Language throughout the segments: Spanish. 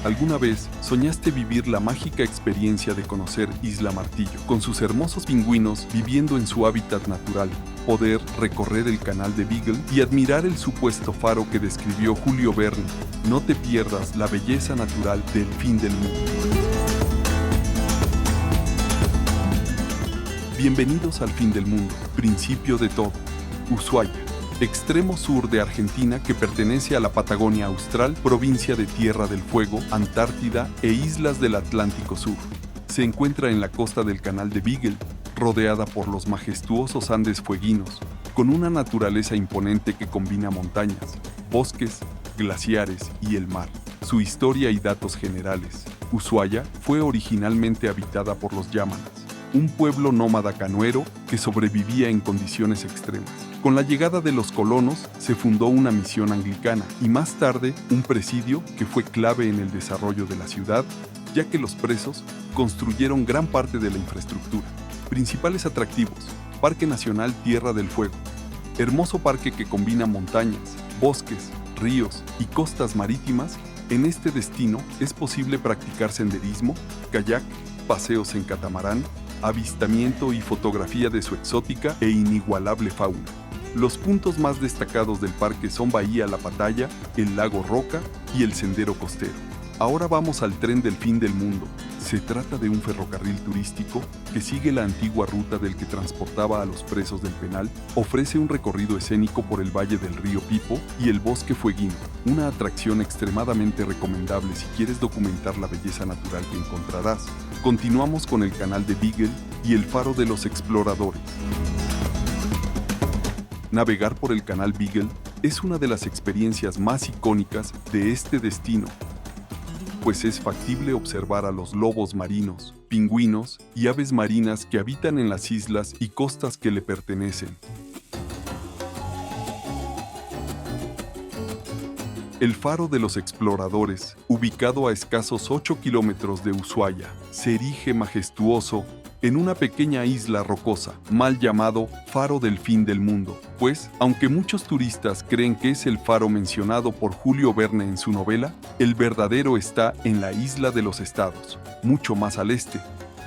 ¿Alguna vez soñaste vivir la mágica experiencia de conocer Isla Martillo, con sus hermosos pingüinos viviendo en su hábitat natural, poder recorrer el canal de Beagle y admirar el supuesto faro que describió Julio Verne? No te pierdas la belleza natural del fin del mundo. Bienvenidos al fin del mundo, principio de todo. Ushuaia, extremo sur de Argentina que pertenece a la Patagonia Austral, provincia de Tierra del Fuego, Antártida e islas del Atlántico Sur. Se encuentra en la costa del Canal de Beagle, rodeada por los majestuosos Andes fueguinos, con una naturaleza imponente que combina montañas, bosques, glaciares y el mar. Su historia y datos generales. Ushuaia fue originalmente habitada por los yámanas, un pueblo nómada canoero que sobrevivía en condiciones extremas. Con la llegada de los colonos se fundó una misión anglicana y más tarde un presidio que fue clave en el desarrollo de la ciudad, ya que los presos construyeron gran parte de la infraestructura. Principales atractivos: Parque Nacional Tierra del Fuego, hermoso parque que combina montañas, bosques, ríos y costas marítimas. En este destino es posible practicar senderismo, kayak, paseos en catamarán, avistamiento y fotografía de su exótica e inigualable fauna. Los puntos más destacados del parque son Bahía La Pataya, el lago Roca y el sendero costero. Ahora vamos al tren del fin del mundo. Se trata de un ferrocarril turístico que sigue la antigua ruta del que transportaba a los presos del penal. Ofrece un recorrido escénico por el valle del río Pipo y el bosque fueguino, una atracción extremadamente recomendable si quieres documentar la belleza natural que encontrarás. Continuamos con el canal de Beagle y el faro de los exploradores. Navegar por el canal Beagle es una de las experiencias más icónicas de este destino, pues es factible observar a los lobos marinos, pingüinos y aves marinas que habitan en las islas y costas que le pertenecen. El faro de los exploradores, ubicado a escasos 8 kilómetros de Ushuaia, se erige majestuoso en una pequeña isla rocosa, mal llamado Faro del Fin del Mundo, pues, aunque muchos turistas creen que es el faro mencionado por Julio Verne en su novela, el verdadero está en la Isla de los Estados, mucho más al este.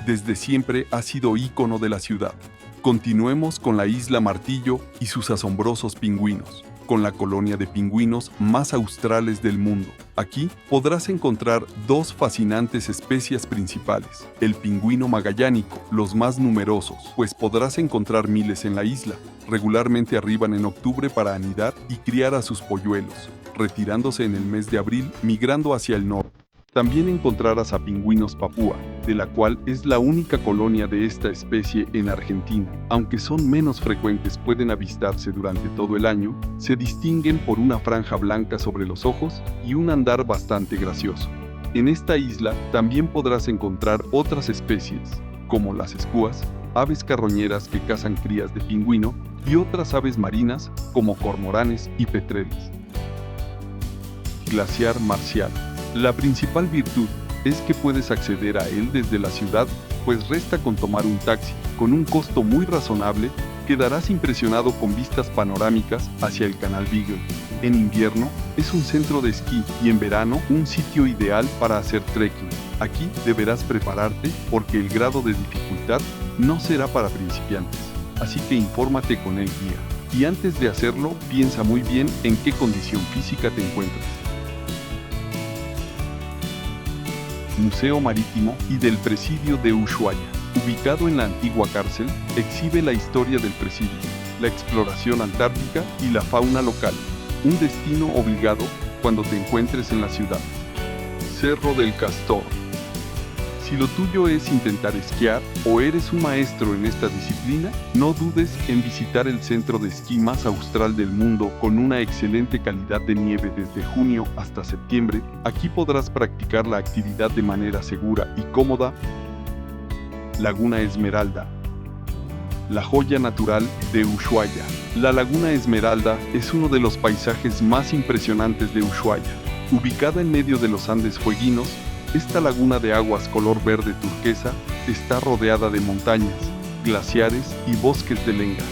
Desde siempre ha sido ícono de la ciudad. Continuemos con la Isla Martillo y sus asombrosos pingüinos, con la colonia de pingüinos más australes del mundo. Aquí podrás encontrar dos fascinantes especies principales: el pingüino magallánico, los más numerosos, pues podrás encontrar miles en la isla. Regularmente arriban en octubre para anidar y criar a sus polluelos, retirándose en el mes de abril, migrando hacia el norte. También encontrarás a pingüinos papúa, de la cual es la única colonia de esta especie en Argentina. Aunque son menos frecuentes, pueden avistarse durante todo el año, se distinguen por una franja blanca sobre los ojos y un andar bastante gracioso. En esta isla también podrás encontrar otras especies, como las escúas, aves carroñeras que cazan crías de pingüino, y otras aves marinas, como cormoranes y petreles. Glaciar Marcial. La principal virtud es que puedes acceder a él desde la ciudad, pues resta con tomar un taxi. Con un costo muy razonable, quedarás impresionado con vistas panorámicas hacia el canal Beagle. En invierno, es un centro de esquí y en verano, un sitio ideal para hacer trekking. Aquí deberás prepararte porque el grado de dificultad no será para principiantes, así que infórmate con el guía. Y antes de hacerlo, piensa muy bien en qué condición física te encuentras. Museo Marítimo y del Presidio de Ushuaia. Ubicado en la antigua cárcel, exhibe la historia del presidio, la exploración antártica y la fauna local. Un destino obligado cuando te encuentres en la ciudad. Cerro del Castor. Si lo tuyo es intentar esquiar o eres un maestro en esta disciplina, no dudes en visitar el centro de esquí más austral del mundo con una excelente calidad de nieve desde junio hasta septiembre. Aquí podrás practicar la actividad de manera segura y cómoda. Laguna Esmeralda. La joya natural de Ushuaia. La Laguna Esmeralda es uno de los paisajes más impresionantes de Ushuaia. Ubicada en medio de los Andes fueguinos, esta laguna de aguas color verde turquesa está rodeada de montañas, glaciares y bosques de lenga.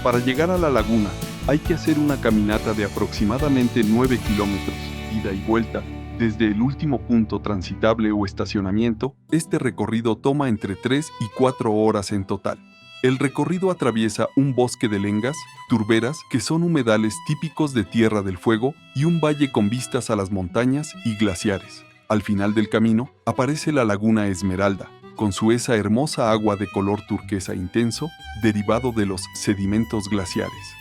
Para llegar a la laguna, hay que hacer una caminata de aproximadamente 9 kilómetros, ida y vuelta, Desde el último punto transitable o estacionamiento, este recorrido toma entre 3 y 4 horas en total. El recorrido atraviesa un bosque de lengas, turberas, que son humedales típicos de Tierra del Fuego, y un valle con vistas a las montañas y glaciares. Al final del camino, aparece la Laguna Esmeralda, con esa hermosa agua de color turquesa intenso, derivado de los sedimentos glaciares.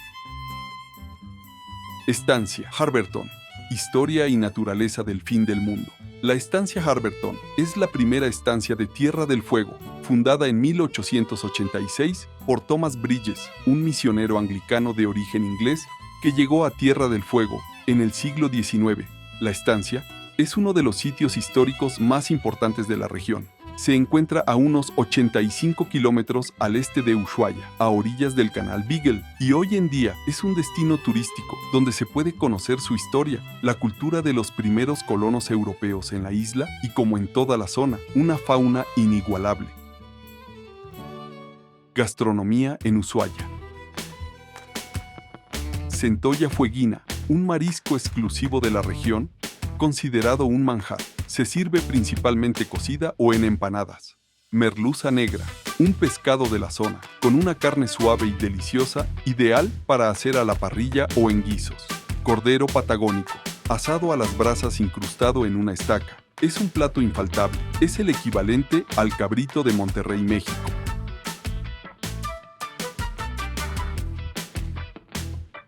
Estancia Harberton. Historia y naturaleza del fin del mundo. La estancia Harberton es la primera estancia de Tierra del Fuego, fundada en 1886 por Thomas Bridges, un misionero anglicano de origen inglés que llegó a Tierra del Fuego en el siglo XIX. La estancia es uno de los sitios históricos más importantes de la región. Se encuentra a unos 85 kilómetros al este de Ushuaia, a orillas del canal Beagle, y hoy en día es un destino turístico donde se puede conocer su historia, la cultura de los primeros colonos europeos en la isla y, como en toda la zona, una fauna inigualable. Gastronomía en Ushuaia. Centolla fueguina, un marisco exclusivo de la región, considerado un manjar. Se sirve principalmente cocida o en empanadas. Merluza negra, un pescado de la zona, con una carne suave y deliciosa, ideal para hacer a la parrilla o en guisos. Cordero patagónico, asado a las brasas incrustado en una estaca. Es un plato infaltable. Es el equivalente al cabrito de Monterrey, México.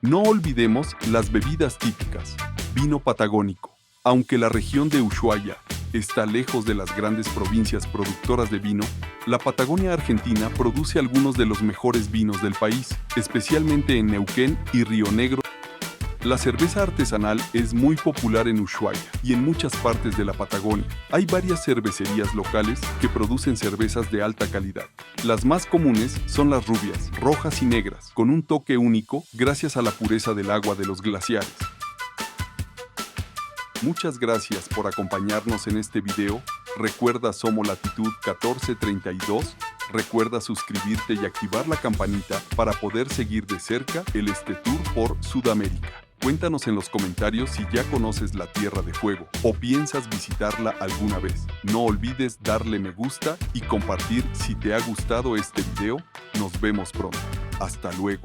No olvidemos las bebidas típicas. Vino patagónico. Aunque la región de Ushuaia está lejos de las grandes provincias productoras de vino, la Patagonia Argentina produce algunos de los mejores vinos del país, especialmente en Neuquén y Río Negro. La cerveza artesanal es muy popular en Ushuaia y en muchas partes de la Patagonia. Hay varias cervecerías locales que producen cervezas de alta calidad. Las más comunes son las rubias, rojas y negras, con un toque único gracias a la pureza del agua de los glaciares. Muchas gracias por acompañarnos en este video. Recuerda Somos Latitud 1432. Recuerda suscribirte y activar la campanita para poder seguir de cerca este tour por Sudamérica. Cuéntanos en los comentarios si ya conoces la Tierra de Fuego o piensas visitarla alguna vez. No olvides darle me gusta y compartir si te ha gustado este video. Nos vemos pronto. Hasta luego.